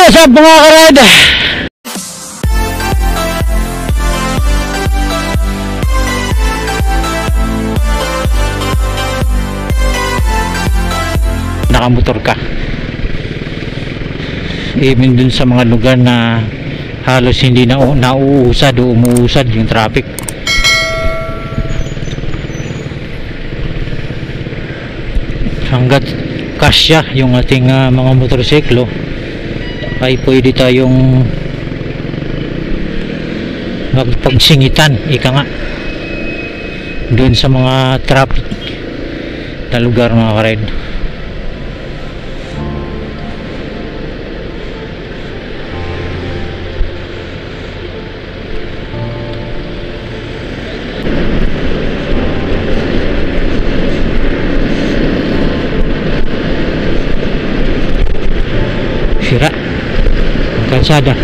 What's up mga karad? Nakamotor ka, even dun sa mga lugar na halos hindi na nauusad o umuusad yung traffic. Hanggat kasya yung ating mga motorsiklo ay pwede tayong magpagsingitan, ika nga, doon sa mga traffic na lugar mga karide. Sira kalsada.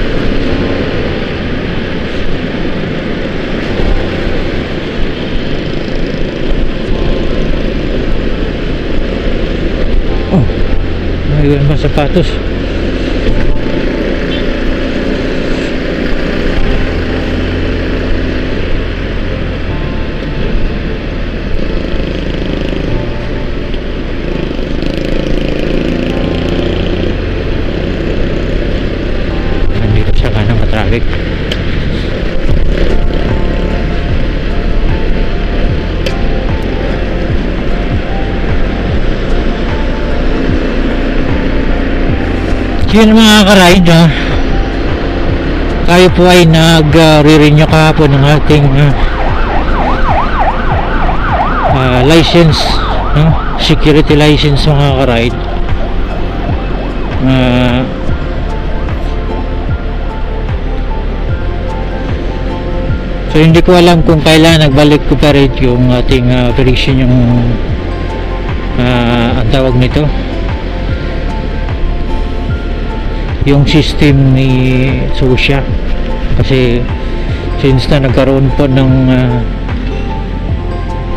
Oh, mayroon pa sapatos. Traffic. Yun mga ka-ride, tayo po ay nag-re-renew kahapon ng ating license, security license mga ka-ride. So hindi ko alam kung kailan nagbalik cooperate yung ating operation, yung ang tawag nito, yung system ni Susya, kasi since na nagkaroon po ng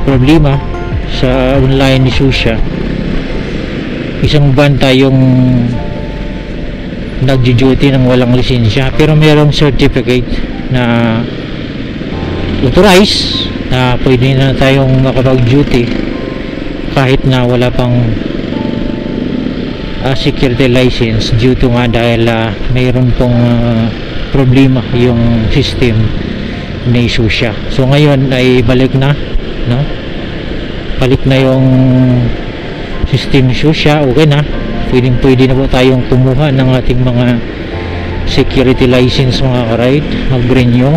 problema sa online ni Susya, isang buwan tayong nag-duty ng walang lisensya, pero mayroong certificate na authorized na pwede na tayong makapag-duty kahit na wala pang security license, due to nga dahil mayroon pong problema yung system ni Susya. So ngayon ay balik na, no? Balik na yung system ni Susya, okay na, pwede na po tayong kumuha ng ating mga security license mga ka-ride, mag-renew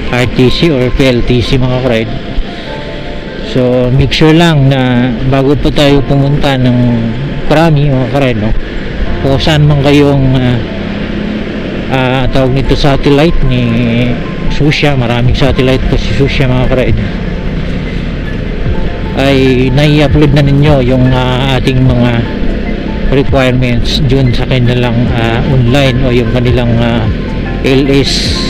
RTC or PLTC mga ka-ride. So make sure lang na bago pa tayo pumunta ng Krami mga ka-ride, no? O saan man kayong tawag nito, satellite ni Susya, maraming satellite po si Susya mga ka-ride, ay nai-upload na ninyo yung ating mga requirements dun sa kanilang online o yung kanilang LS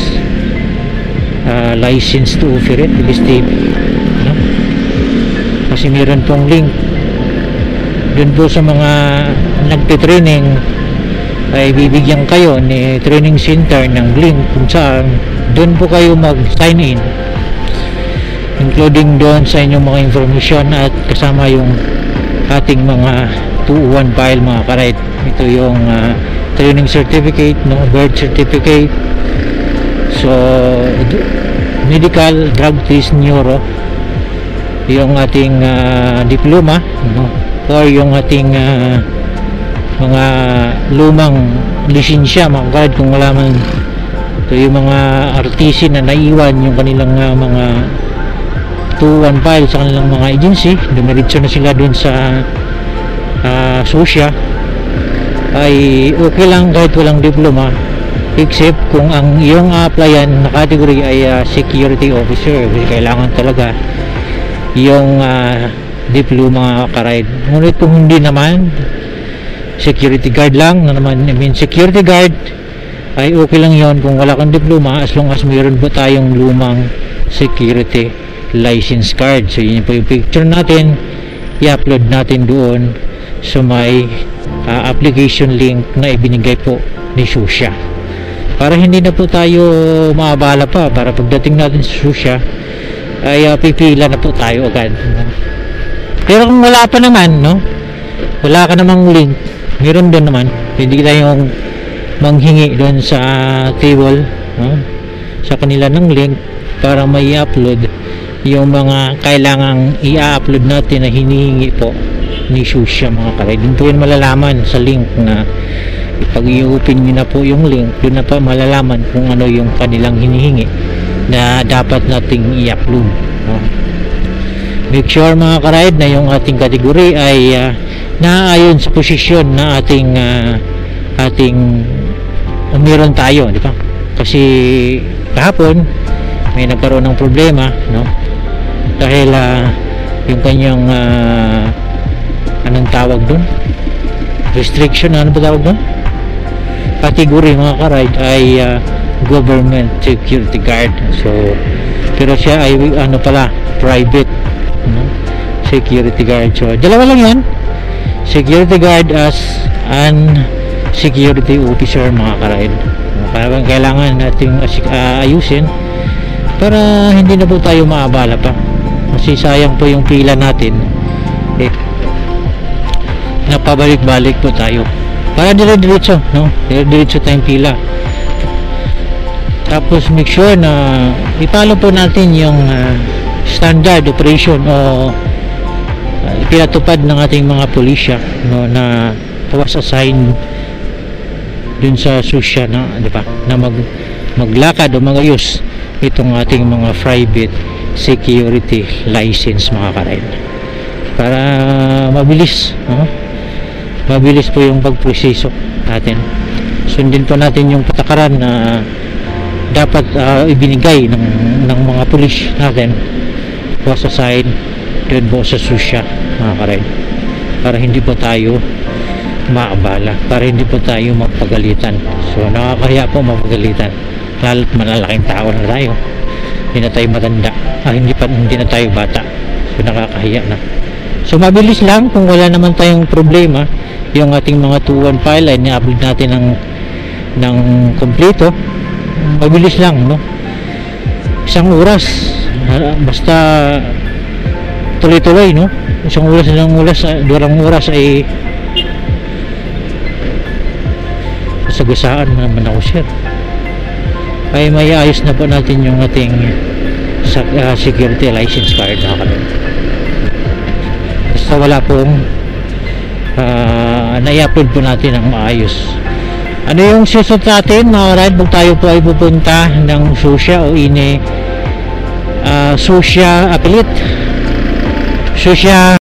license to operate LSTP, no? Kasi meron pong link dun po sa mga nagte-training, ay bibigyan kayo ni training center ng link kung saan dun po kayo mag-sign in, including doon sa inyong mga information at kasama yung ating mga 201 file mga ka-ride. Ito yung training certificate, no? Birth certificate, so medical, drug test, neuro, yung ating diploma, no? Or yung ating mga lumang lisensya mga ka-ride, kung wala man. Ito yung mga RTC na naiwan yung kanilang mga 201 file sa kanilang mga agency, dumiretso na sila dun sa Susya, ay okay lang kahit walang diploma, except kung ang iyong applyan na category ay security officer, kailangan talaga yung diploma ka-ride. Ngunit kung hindi naman, security guard lang na naman, security guard, ay okay lang yon kung wala kang diploma, as long as mayroon po tayong lumang security license card. So yun po yung picture natin, i-upload natin doon sa may application link na ibinigay po ni Susya, para hindi na po tayo maabala pa, para pagdating natin sa Susya ay pipila na po tayo agad. Pero kung wala pa naman, no, wala ka namang link, meron doon naman, hindi tayong manghingi doon sa table, no, sa kanila ng link para may upload yung mga kailangang i-upload natin na hinihingi po ni Susya, mga ka-ride. Doon po yun malalaman sa link, na pag i-open nyo na po yung link, doon na pa malalaman kung ano yung kanilang hinihingi na dapat nating i-upload, no? Make sure, mga ka-ride, na yung ating category ay naaayon sa posisyon na ating meron tayo, di ba? Kasi kahapon may nagkaroon ng problema, no, dahil yung kanyang anong tawag doon, restriction, ano ba tawag doon, category, mga ka-ride, ay government security guard. So pero siya ay ano pala, private, no, security guard. So dalawa lang yan, security guard as an security officer, mga ka-ride. Parang kailangan nating ayusin para hindi na po tayo maabala pa, kasi sayang po yung pila natin, napabalik-balik po tayo, para dire-diretso, no, dire-diretso tayong pila. Tapos make sure na ipalo po natin yung standard operation o pinatupad ng ating mga pulisya, no, na was assigned dun sa Susya, na, di ba, na maglakad o magayos itong ating mga private security license, mga ka-ride, para mabilis, no? Mabilis po yung pagproseso natin. Sundin po natin yung patakaran na dapat ibinigay ng mga pulis natin po sa side doon po sa Susya, mga ka-ride, para hindi po tayo maabala, para hindi po tayo mapagalitan. So nakakahiya po mapagalitan, lalo't malalaking tao na tayo, hindi na tayo matanda, hindi na tayo bata, so nakakahiya na. So mabilis lang, kung wala naman tayong problema, yung ating mga 2-1 file ay ni-upload natin ng kompleto, mabilis lang, no, isang oras, basta tuloy-tuloy, no, isang oras, durang oras ay sagasaan naman ako, sir, ay may ayos na po natin yung ating security license card, na kami. Basta wala pong na-upload po natin ang maayos. Ano yung susunod natin, mga ride, pag tayo po ay pupunta ng Susya o Susya Appellate, Susya